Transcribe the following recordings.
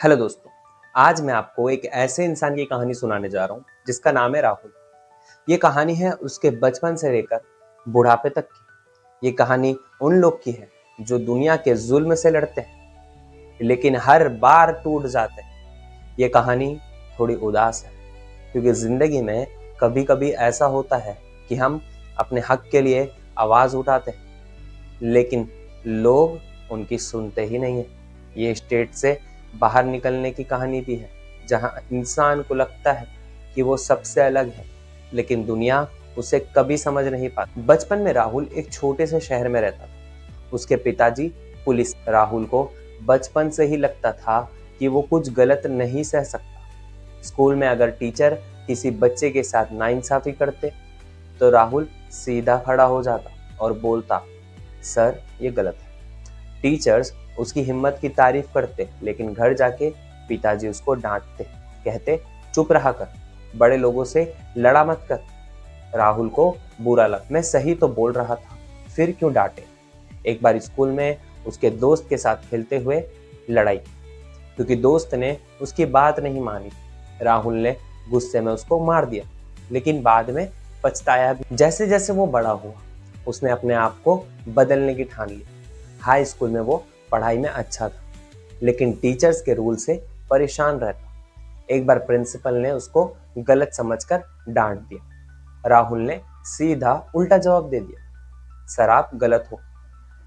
Hello दोस्तों। आज मैं आपको एक ऐसे इंसान की कहानी सुनाने जा रहा हूँ जिसका नाम है राहुल। ये कहानी है उसके बचपन से लेकर बुढ़ापे तक की। ये कहानी उन लोग की है जो दुनिया के जुल्म से लड़ते हैं लेकिन हर बार टूट जाते हैं। ये कहानी थोड़ी उदास है क्योंकि जिंदगी में कभी कभी ऐसा होता है कि हम अपने हक के लिए आवाज उठाते हैं लेकिन लोग उनकी सुनते ही नहीं है। ये स्टेट से बाहर निकलने की कहानी भी है जहां इंसान को लगता है कि वो सबसे अलग है लेकिन दुनिया उसे कभी समझ नहीं पाती। बचपन में राहुल एक छोटे से शहर में रहता था। उसके पिताजी पुलिस। राहुल को बचपन से ही लगता था कि वो कुछ गलत नहीं सह सकता। स्कूल में अगर टीचर किसी बच्चे के साथ नाइंसाफी करते तो राहुल सीधा खड़ा हो जाता और बोलता, सर ये गलत है। टीचर्स उसकी हिम्मत की तारीफ करते लेकिन घर जाके पिताजी उसको डांटते, कहते चुप रहा कर, बड़े लोगों से लड़ा मत कर। राहुल को बुरा लगा, मैं सही तो बोल रहा था, फिर क्यों डांटे। एक बार स्कूल में उसके दोस्त के साथ खेलते हुए लड़ाई क्योंकि दोस्त ने उसकी बात नहीं मानी। राहुल ने गुस्से में उसको मार दिया लेकिन बाद में पछताया भी। जैसे जैसे वो बड़ा हुआ उसने अपने आप को बदलने की ठान ली। हाई स्कूल में वो पढ़ाई में अच्छा था लेकिन टीचर्स के रूल से परेशान रहता। एक बार प्रिंसिपल ने उसको गलत समझकर डांट दिया। राहुल ने सीधा उल्टा जवाब दे दिया, सर आप गलत हो।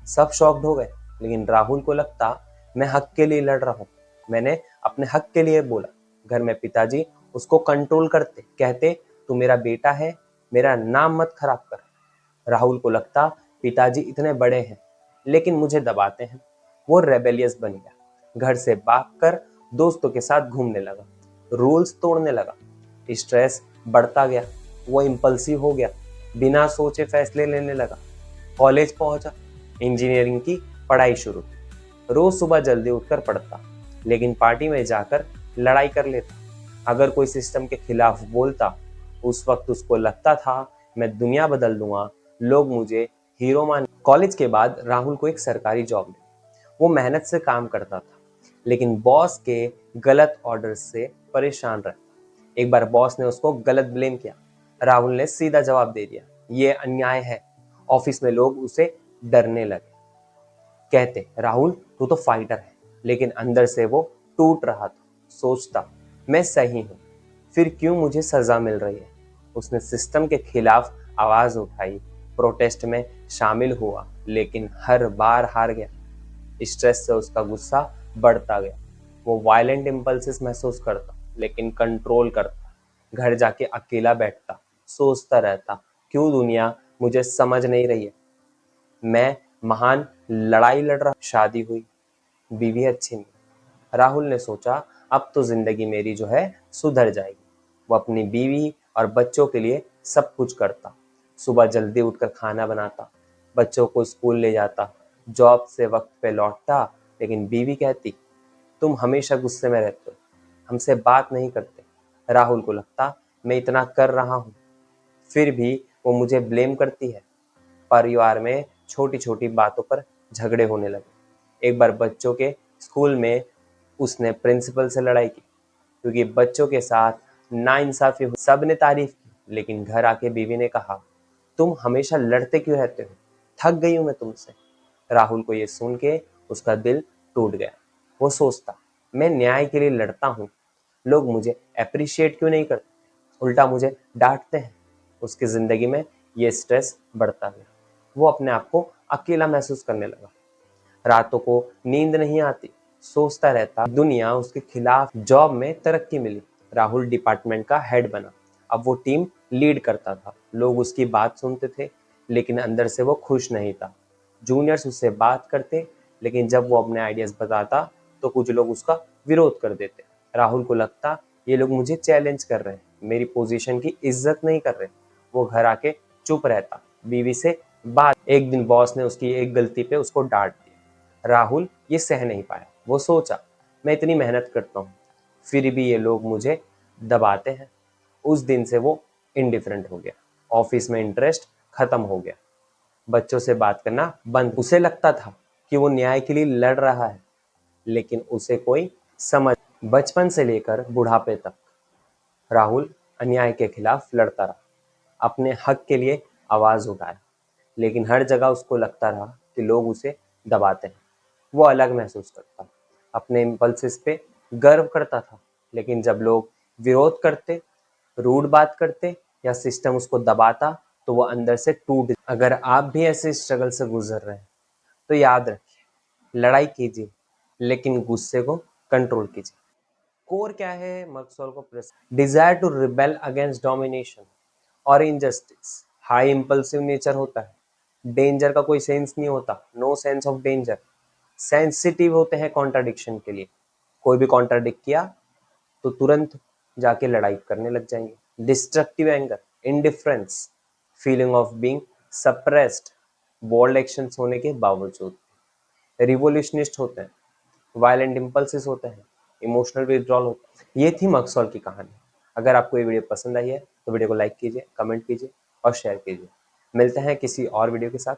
सब शॉक्ड हो गए लेकिन राहुल को लगता मैं हक के लिए लड़ रहा हूँ, मैंने अपने हक के लिए बोला। घर में पिताजी उसको कंट्रोल करते, कहते तू मेरा बेटा है, मेरा नाम मत खराब कर। राहुल को लगता पिताजी इतने बड़े हैं लेकिन मुझे दबाते हैं। वो रेबेलियस बन गया, घर से भागकर दोस्तों के साथ घूमने लगा, रूल्स तोड़ने लगा। स्ट्रेस बढ़ता गया, वो इम्पल्सिव हो गया, बिना सोचे फैसले लेने लगा। कॉलेज पहुंचा, इंजीनियरिंग की पढ़ाई शुरू की। रोज सुबह जल्दी उठकर पढ़ता लेकिन पार्टी में जाकर लड़ाई कर लेता। अगर कोई सिस्टम के खिलाफ बोलता उस वक्त उसको लगता था मैं दुनिया बदल दूंगा, लोग मुझे हीरो मान। कॉलेज के बाद राहुल को एक सरकारी जॉब मिली। वो मेहनत से काम करता था लेकिन बॉस के गलत ऑर्डर से परेशान रहता। एक बार बॉस ने उसको गलत ब्लेम किया। राहुल ने सीधा जवाब दे दिया, ये अन्याय है। ऑफिस में लोग उसे डरने लगे, कहते राहुल तू तो फाइटर है, लेकिन अंदर से वो टूट रहा था। सोचता मैं सही हूँ, फिर क्यों मुझे सजा मिल रही है। उसने सिस्टम के खिलाफ आवाज उठाई, प्रोटेस्ट में शामिल हुआ लेकिन हर बार हार गया। स्ट्रेस से उसका गुस्सा बढ़ता गया। वो वायलेंट इम्पल्सेस महसूस करता लेकिन कंट्रोल करता। घर जाके अकेला बैठता, सोचता रहता क्यों दुनिया मुझे समझ नहीं रही है। मैं महान लड़ाई लड़ रहा। शादी हुई, बीवी अच्छी नहीं। राहुल ने सोचा अब तो जिंदगी मेरी जो है सुधर जाएगी। वो अपनी बीवी और बच्चों के लिए सब कुछ करता। सुबह जल्दी उठकर खाना बनाता, बच्चों को स्कूल ले जाता, जॉब से वक्त पे लौटता लेकिन बीवी कहती तुम हमेशा गुस्से में रहते हो, हमसे बात नहीं करते। राहुल को लगता मैं इतना कर रहा हूँ फिर भी वो मुझे ब्लेम करती है। परिवार में छोटी छोटी बातों पर झगड़े होने लगे। एक बार बच्चों के स्कूल में उसने प्रिंसिपल से लड़ाई की क्योंकि बच्चों के साथ नाइंसाफी हुई। सबने तारीफ की लेकिन घर आके बीवी ने कहा तुम हमेशा लड़ते क्यों रहते हो, थक गई हूं मैं तुमसे। राहुल को ये सुन के उसका दिल टूट गया। वो सोचता मैं न्याय के लिए लड़ता हूँ, लोग मुझे अप्रिशिएट क्यों नहीं करते, उल्टा मुझे डांटते हैं। उसकी जिंदगी में ये स्ट्रेस बढ़ता गया। वो अपने आप को अकेला महसूस करने लगा। रातों को नींद नहीं आती, सोचता रहता दुनिया उसके खिलाफ। जॉब में तरक्की मिली, राहुल डिपार्टमेंट का हेड बना। अब वो टीम लीड करता था, लोग उसकी बात सुनते थे लेकिन अंदर से वो खुश नहीं था। जूनियर्स उससे बात करते लेकिन जब वो अपने आइडियाज बताता तो कुछ लोग उसका विरोध कर देते। राहुल को लगता ये लोग मुझे चैलेंज कर रहे हैं, मेरी पोजीशन की इज्जत नहीं कर रहे। वो घर आके चुप रहता, बीवी से बात। एक दिन बॉस ने उसकी एक गलती पे उसको डांट दिया। राहुल ये सह नहीं पाया। वो सोचा मैं इतनी मेहनत करता हूँ फिर भी ये लोग मुझे दबाते हैं। उस दिन से वो इंडिफरेंट हो गया, ऑफिस में इंटरेस्ट खत्म हो गया, बच्चों से बात करना बंद। उसे लगता था कि वो न्याय के लिए लड़ रहा है लेकिन उसे कोई समझ बचपन से लेकर बुढ़ापे तक राहुल अन्याय के खिलाफ लड़ता रहा, अपने हक के लिए आवाज उठाया, लेकिन हर जगह उसको लगता रहा कि लोग उसे दबाते हैं। वो अलग महसूस करता, अपने इम्पल्सिस पे गर्व करता था, लेकिन जब लोग विरोध करते, रूड बात करते या सिस्टम उसको दबाता तो वो अंदर से टूट। अगर आप भी ऐसे स्ट्रगल से गुजर रहे हैं तो याद रखिए, लड़ाई कीजिए लेकिन गुस्से को कंट्रोल कीजिए। कोर क्या है मैक्सवेल को desire to rebel against domination और इनजस्टिस। हाई इंपल्सिव नेचर होता है, डेंजर का कोई सेंस नहीं होता, no sense of danger. Sensitive होते हैं कॉन्ट्राडिक्शन के लिए, कोई भी कॉन्ट्राडिक्ट किया तो तुरंत जाके लड़ाई करने लग जाएंगे। Destructive anger, indifference, feeling of being suppressed bold actions होने के बावजूद। रिवोल्यूशनिस्ट होते हैं, वायलेंट इंपल्सिस होते हैं, इमोशनल विड्रॉल होता है। ये थी मैक्सवेल की कहानी। अगर आपको ये वीडियो पसंद आई है तो वीडियो को लाइक कीजिए, कमेंट कीजिए और शेयर कीजिए। मिलते हैं किसी और वीडियो के साथ,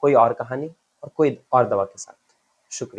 कोई और कहानी और कोई और दवा के साथ। शुक्रिया।